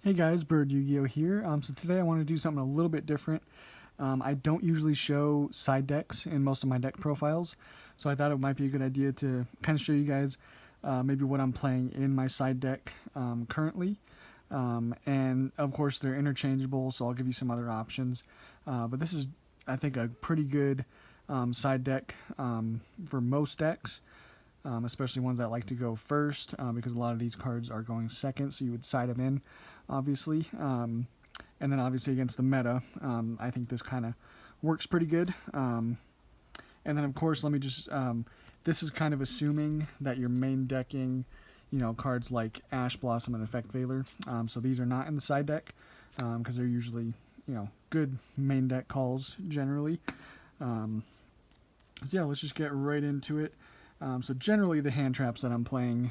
Hey guys, Bird Yu-Gi-Oh here. So today I want to do something a little bit different. I don't usually show side decks in most of my deck profiles, so I thought it might be a good idea to kind of show you guys maybe what I'm playing in my side deck currently. And of course they're interchangeable, so I'll give you some other options. But this is, I think, a pretty good side deck for most decks. Especially ones that like to go first, because a lot of these cards are going second, so you would side them in, obviously. And then obviously against the meta, I think this kind of works pretty good. And then of course, let me just, this is kind of assuming that you're main decking, cards like Ash Blossom and Effect Veiler. So these are not in the side deck, because they're usually, good main deck calls generally. So yeah, let's just get right into it. So generally the hand traps that I'm playing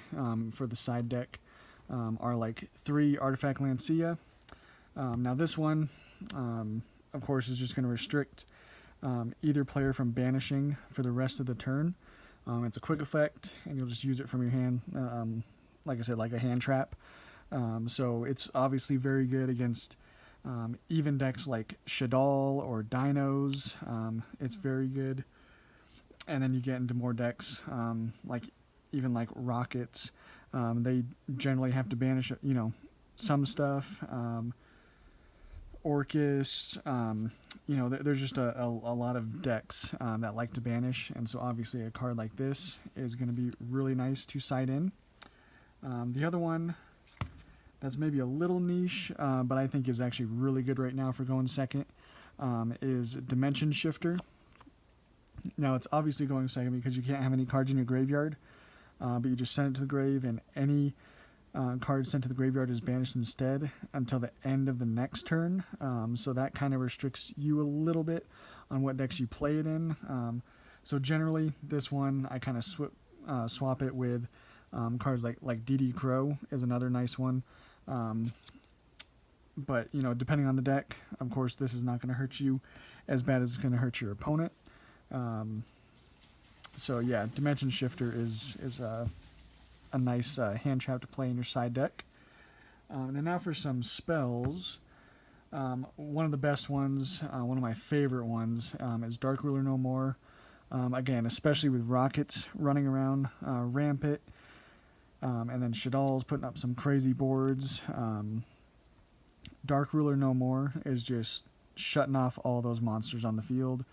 for the side deck are like 3 Artifact Lancia. Now this one, of course, is just going to restrict either player from banishing for the rest of the turn. It's a quick effect, and you'll just use it from your hand, like I said, like a hand trap. So it's obviously very good against even decks like Shadal or Dinos. It's very good. And then you get into more decks, like even like Rockets. They generally have to banish, some stuff. Orcus, there's just a lot of decks that like to banish, and so obviously a card like this is going to be really nice to side in. The other one that's maybe a little niche, but I think is actually really good right now for going second, is Dimension Shifter. Now, it's obviously going second because you can't have any cards in your graveyard, but you just send it to the grave, and any card sent to the graveyard is banished instead until the end of the next turn. So that kind of restricts you a little bit on what decks you play it in. So generally, this one, I kind of swap it with cards like DD Crow is another nice one. But, depending on the deck, of course, this is not going to hurt you as bad as it's going to hurt your opponent. So yeah, Dimension Shifter is a nice hand trap to play in your side deck. And now for some spells. One of the best ones, one of my favorite ones, is Dark Ruler No More. Again, especially with Rockets running around rampant, and then Shadal's putting up some crazy boards. Dark Ruler No More is just shutting off all those monsters on the field.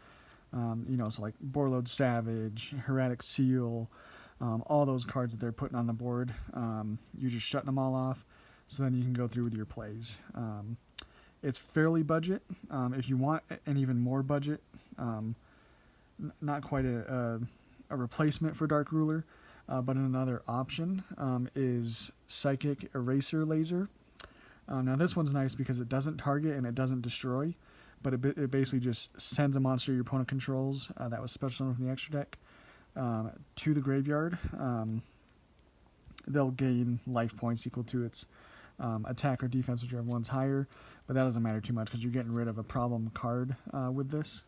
So like Borload Savage, Heretic Seal, all those cards that they're putting on the board, you're just shutting them all off, so then you can go through with your plays. It's fairly budget. If you want an even more budget, not quite a replacement for Dark Ruler, but another option is Psychic Eraser Laser. Now this one's nice because it doesn't target and it doesn't destroy, but it basically just sends a monster your opponent controls that was special from the extra deck to the graveyard. They'll gain life points equal to its attack or defense, whichever one's higher, but that doesn't matter too much because you're getting rid of a problem card with this.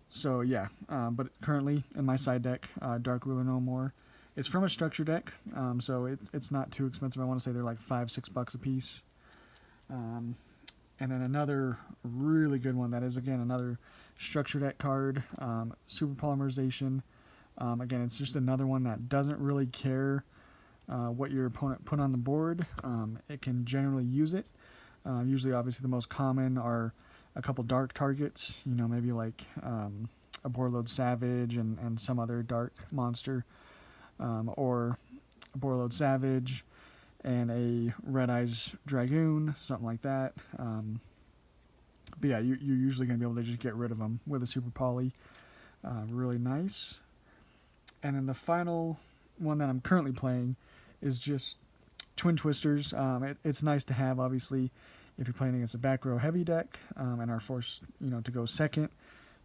So yeah, but currently in my side deck, Dark Ruler No More. It's from a structure deck, so it's not too expensive. I want to say they're like $5-6 a piece. And then another really good one that is, again, another structure deck card, Super Polymerization. Again, it's just another one that doesn't really care what your opponent put on the board. It can generally use it. Usually, obviously, the most common are a couple dark targets, maybe like a Borload Savage and some other dark monster, or a Borload Savage and a Red Eyes Dragoon, something like that. But yeah, you're usually going to be able to just get rid of them with a Super Poly. Really nice. And then the final one that I'm currently playing is just Twin Twisters. It's nice to have, obviously, if you're playing against a back row heavy deck and are forced, to go second.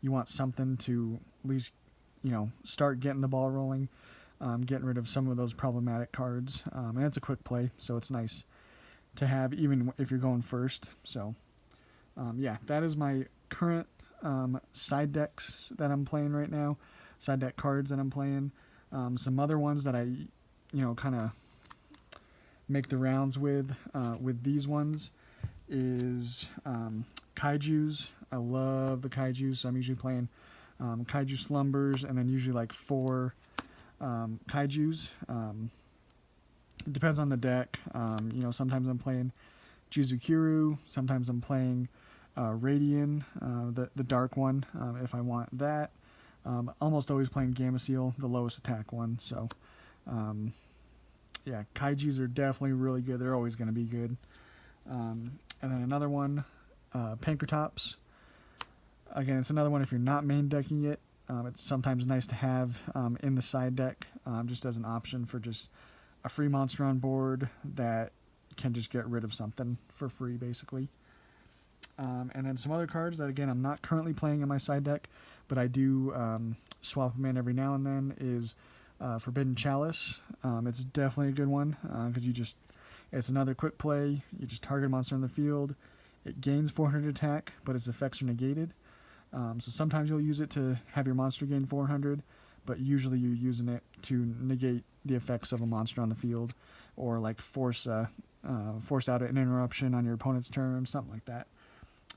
You want something to at least, start getting the ball rolling. Getting rid of some of those problematic cards. And it's a quick play, so it's nice to have even if you're going first. So, yeah, that is my current side decks that I'm playing right now. Side deck cards that I'm playing. Some other ones that I, kind of make the rounds with these ones is kaijus. I love the kaijus, so I'm usually playing kaiju slumbers, and then usually like 4 kaijus. It depends on the deck. Sometimes I'm playing Jizukiru, sometimes I'm playing Radian, the dark one, if I want that. Almost always playing Gamma Seal, the lowest attack one. So, yeah, kaijus are definitely really good. They're always going to be good. And then another one, Pankratops. Again, it's another one if you're not main decking it. It's sometimes nice to have in the side deck, just as an option for just a free monster on board that can just get rid of something for free, basically. And then some other cards that, again, I'm not currently playing in my side deck, but I do swap them in every now and then, is Forbidden Chalice. It's definitely a good one, because it's another quick play. You just target a monster in the field. It gains 400 attack, but its effects are negated. So sometimes you'll use it to have your monster gain 400, but usually you're using it to negate the effects of a monster on the field, or like force out an interruption on your opponent's turn, something like that.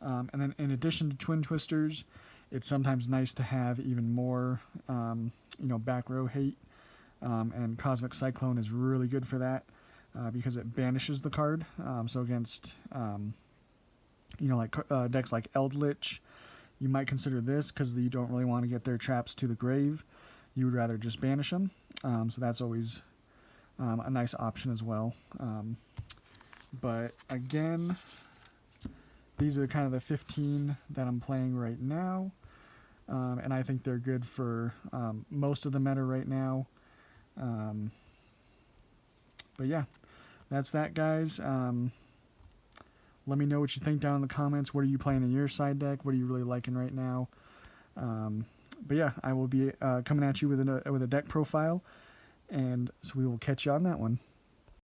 And then in addition to Twin Twisters, it's sometimes nice to have even more, back row hate. And Cosmic Cyclone is really good for that, because it banishes the card. So against, decks like Eldritch, you might consider this because you don't really want to get their traps to the grave. You would rather just banish them. So that's always a nice option as well. But again, these are kind of the 15 that I'm playing right now. And I think they're good for most of the meta right now. But yeah, that's that, guys. Let me know what you think down in the comments. What are you playing in your side deck? What are you really liking right now? But yeah, I will be coming at you with a deck profile, and so we will catch you on that one.